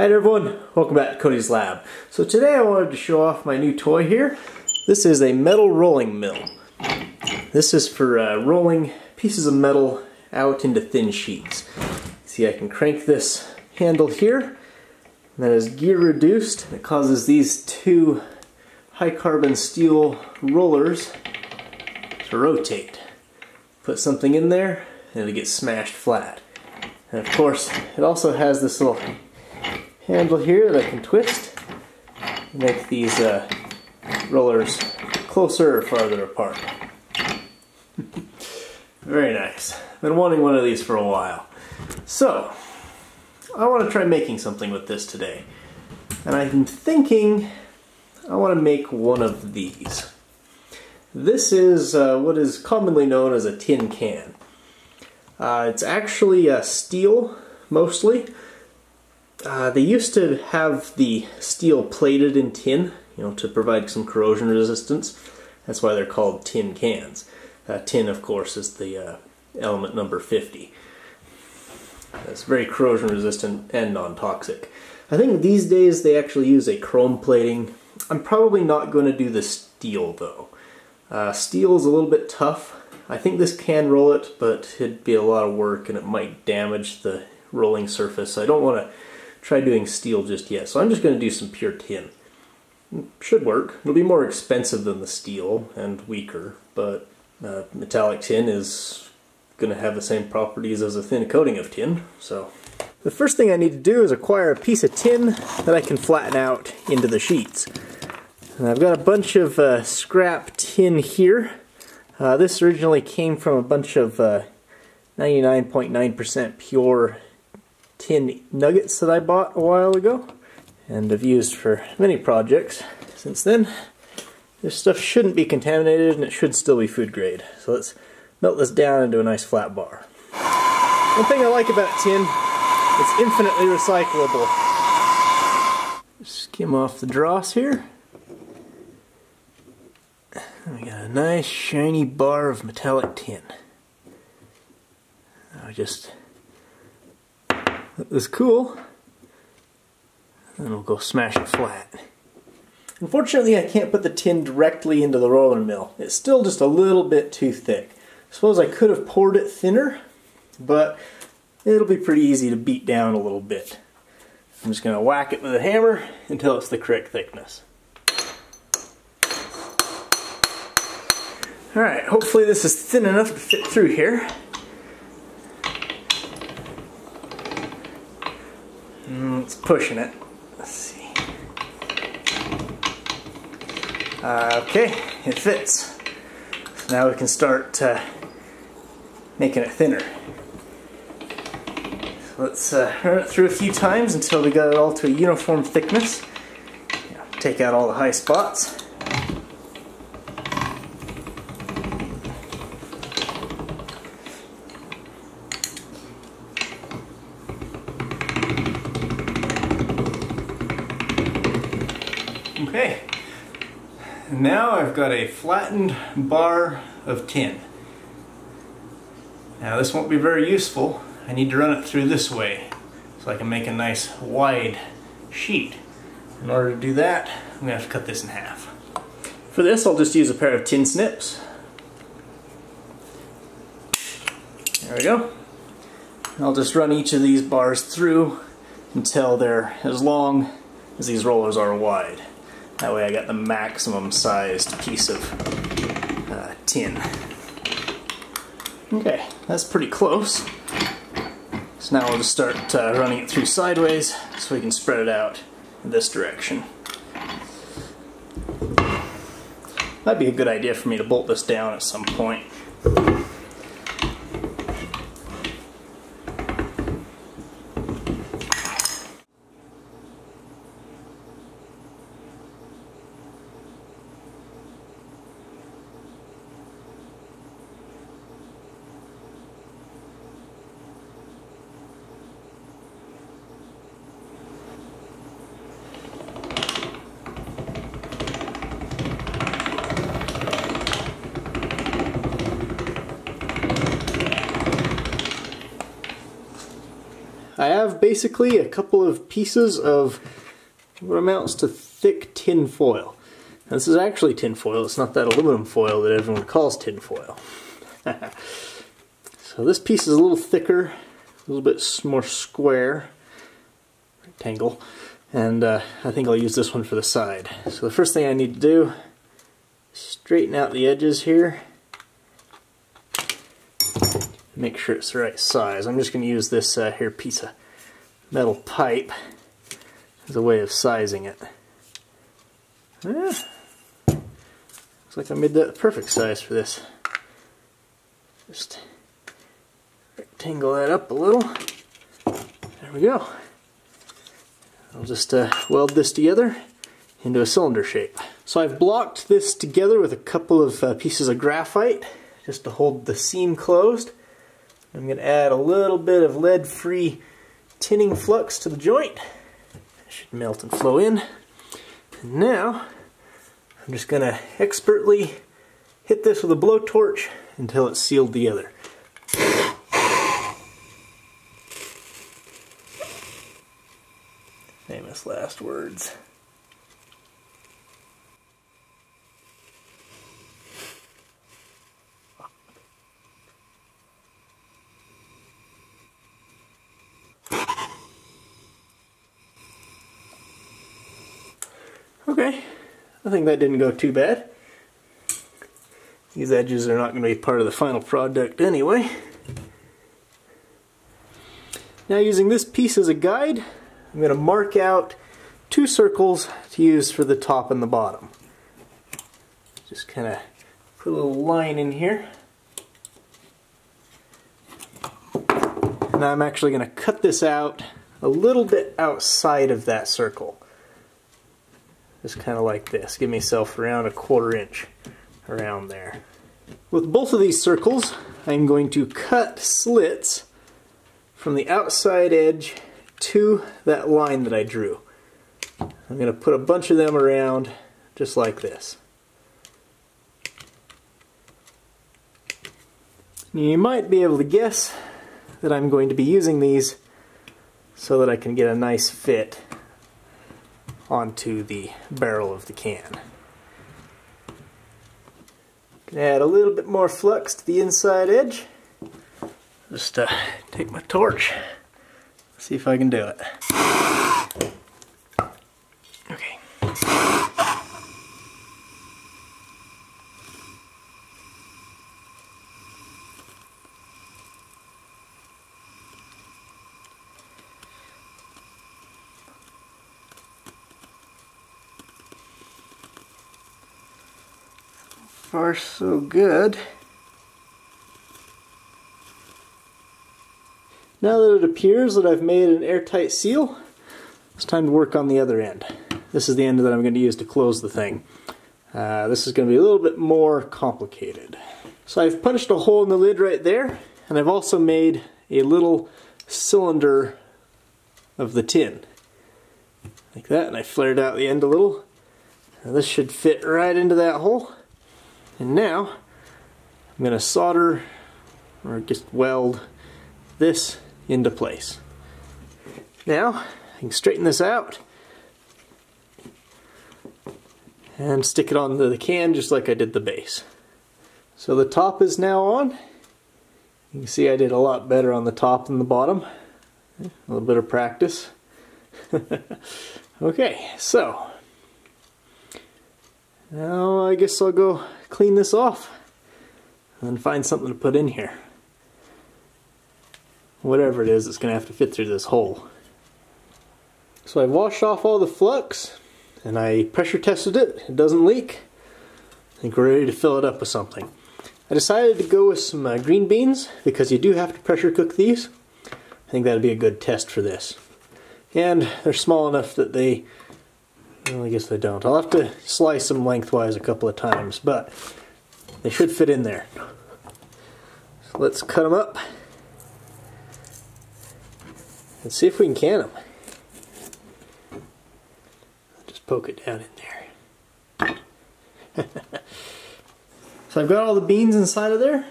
Hi everyone, welcome back to Cody's Lab. So today I wanted to show off my new toy here. This is a metal rolling mill. This is for rolling pieces of metal out into thin sheets. See, I can crank this handle here, and that is gear reduced. It causes these two high carbon steel rollers to rotate. Put something in there and it'll get smashed flat. And of course, it also has this little handle here that I can twist and make these rollers closer or farther apart. Very nice. Been wanting one of these for a while. So, I want to try making something with this today. And I'm thinking I want to make one of these. This is what is commonly known as a tin can. It's actually steel, mostly. They used to have the steel plated in tin, to provide some corrosion resistance. That's why they're called tin cans. Tin, of course, is the element number 50. It's very corrosion resistant and non-toxic. I think these days they actually use a chrome plating. I'm probably not going to do the steel though. Steel is a little bit tough. I think this can roll it, but it'd be a lot of work and it might damage the rolling surface. I don't want to try doing steel just yet, so I'm just going to do some pure tin. Should work. It'll be more expensive than the steel and weaker, but metallic tin is going to have the same properties as a thin coating of tin. So the first thing I need to do is acquire a piece of tin that I can flatten out into the sheets. And I've got a bunch of scrap tin here. This originally came from a bunch of 99.9% pure tin nuggets that I bought a while ago and have used for many projects since then. This stuff shouldn't be contaminated and it should still be food grade. So let's melt this down into a nice flat bar. One thing I like about tin, it's infinitely recyclable. Skim off the dross here. And we got a nice shiny bar of metallic tin. I just let this cool, and we'll go smash it flat. Unfortunately, I can't put the tin directly into the roller mill. It's still just a little bit too thick. I suppose I could have poured it thinner, but it'll be pretty easy to beat down a little bit. I'm just going to whack it with a hammer until it's the correct thickness. Alright, hopefully this is thin enough to fit through here. It's pushing it. Let's see. Okay, it fits. So now we can start making it thinner. So let's run it through a few times until we got it all to a uniform thickness. Take out all the high spots. Okay, now I've got a flattened bar of tin. Now this won't be very useful. I need to run it through this way so I can make a nice wide sheet. In order to do that, I'm going to have to cut this in half. For this, I'll just use a pair of tin snips. There we go. I'll just run each of these bars through until they're as long as these rollers are wide. That way I got the maximum sized piece of tin. Okay, that's pretty close. So now we'll just start running it through sideways so we can spread it out in this direction. Might be a good idea for me to bolt this down at some point. I have basically a couple of pieces of what amounts to thick tin foil. Now, this is actually tin foil, it's not that aluminum foil that everyone calls tin foil. So this piece is a little thicker, a little bit more square, rectangle, and I think I'll use this one for the side. So the first thing I need to do is straighten out the edges here. Make sure it's the right size. I'm just going to use this here piece of metal pipe as a way of sizing it. Looks like I made that the perfect size for this. Just rectangle that up a little. There we go. I'll just weld this together into a cylinder shape. So I've blocked this together with a couple of pieces of graphite just to hold the seam closed. I'm going to add a little bit of lead-free tinning flux to the joint. It should melt and flow in. And now, I'm just going to expertly hit this with a blowtorch until it's sealed together. Famous last words. Okay, I think that didn't go too bad. These edges are not going to be part of the final product anyway. Now, using this piece as a guide, I'm going to mark out 2 circles to use for the top and the bottom. Just kind of put a little line in here. And I'm actually going to cut this out a little bit outside of that circle. Just kind of like this. Give myself around 1/4 inch around there. With both of these circles, I'm going to cut slits from the outside edge to that line that I drew. I'm going to put a bunch of them around just like this. You might be able to guess that I'm going to be using these so that I can get a nice fit onto the barrel of the can. Gonna add a little bit more flux to the inside edge. Just take my torch, see if I can do it. Okay. Far so good. Now that it appears that I've made an airtight seal, it's time to work on the other end. This is the end that I'm going to use to close the thing. This is going to be a little bit more complicated. So I've punched a hole in the lid right there, and I've also made a little cylinder of the tin. Like that, and I flared out the end a little. Now this should fit right into that hole. And now, I'm going to solder, or just weld, this into place. Now, I can straighten this out and stick it onto the can just like I did the base. So the top is now on. You can see I did a lot better on the top than the bottom. A little bit of practice. Okay, so now I guess I'll go clean this off and find something to put in here. Whatever it is, it's going to have to fit through this hole. So I washed off all the flux and I pressure tested it. It doesn't leak. I think we're ready to fill it up with something. I decided to go with some green beans because you do have to pressure cook these. I think that'd be a good test for this. And they're small enough that they, well, I guess they don't. I'll have to slice them lengthwise a couple of times, but they should fit in there. So let's cut them up. Let's see if we can can them. Just poke it down in there. So I've got all the beans inside of there,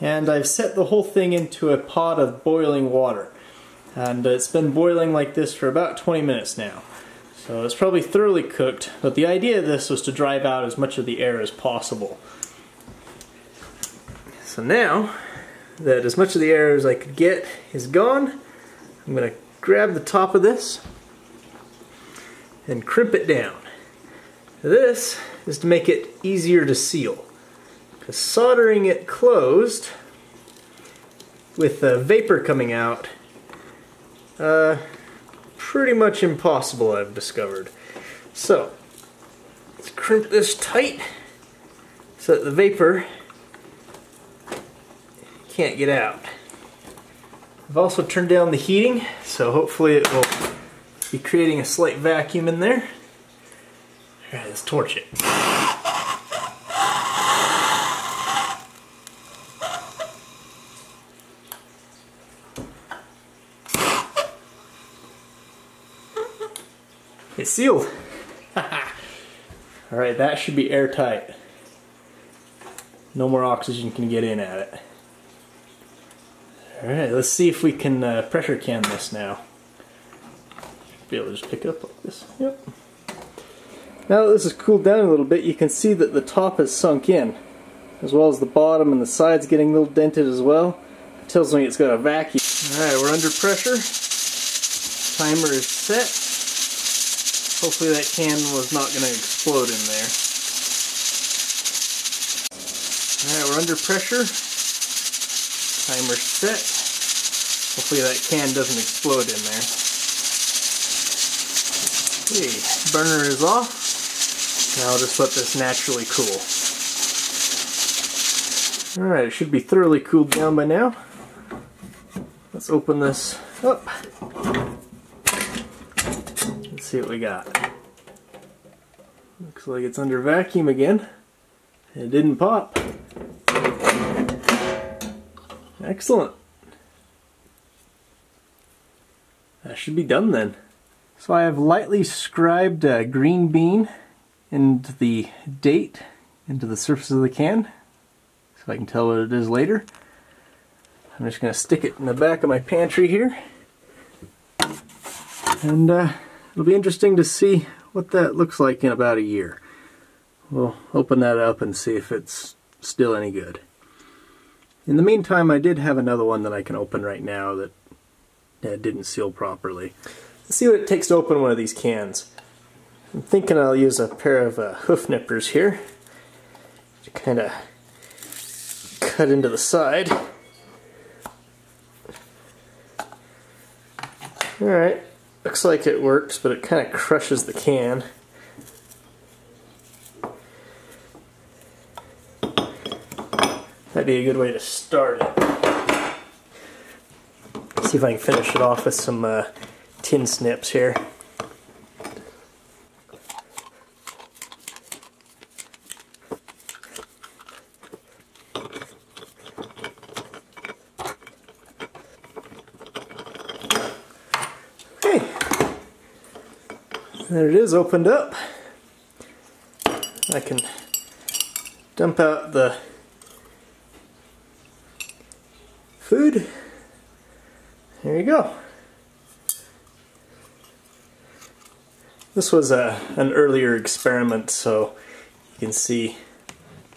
and I've set the whole thing into a pot of boiling water. And it's been boiling like this for about 20 minutes now. So it's probably thoroughly cooked, but the idea of this was to drive out as much of the air as possible. So now that as much of the air as I could get is gone, I'm going to grab the top of this and crimp it down. This is to make it easier to seal, because soldering it closed with the vapor coming out, pretty much impossible, I've discovered. So let's crimp this tight so that the vapor can't get out. I've also turned down the heating, so hopefully it will be creating a slight vacuum in there. Alright, let's torch it. It's sealed. Alright, that should be airtight. No more oxygen can get in at it. Alright, let's see if we can pressure can this now. Be able to just pick it up like this. Yep. Now that this has cooled down a little bit, you can see that the top has sunk in, as well as the bottom, and the sides getting a little dented as well. It tells me it's got a vacuum. Alright, we're under pressure. Timer is set. Hopefully that can was not going to explode in there. Alright, we're under pressure. Timer set. Hopefully that can doesn't explode in there. Okay, burner is off. Now I'll just let this naturally cool. Alright, it should be thoroughly cooled down by now. Let's open this up. Let's see what we got. Looks like it's under vacuum again. It didn't pop. Excellent. That should be done then. So I have lightly scribed a green bean into the date into the surface of the can, so I can tell what it is later. I'm just going to stick it in the back of my pantry here, and it'll be interesting to see what that looks like in about a year. We'll open that up and see if it's still any good. In the meantime, I did have another one that I can open right now that didn't seal properly. Let's see what it takes to open one of these cans. I'm thinking I'll use a pair of hoof nippers here to kind of cut into the side. Alright, looks like it works, but it kind of crushes the can. That'd be a good way to start it. See if I can finish it off with some tin snips here. Okay, there it is, opened up. I can dump out the food. There you go. This was an earlier experiment, so you can see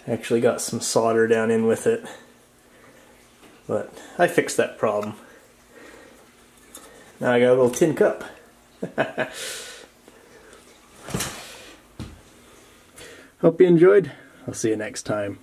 I actually got some solder down in with it. But I fixed that problem. Now I got a little tin cup. Hope you enjoyed. I'll see you next time.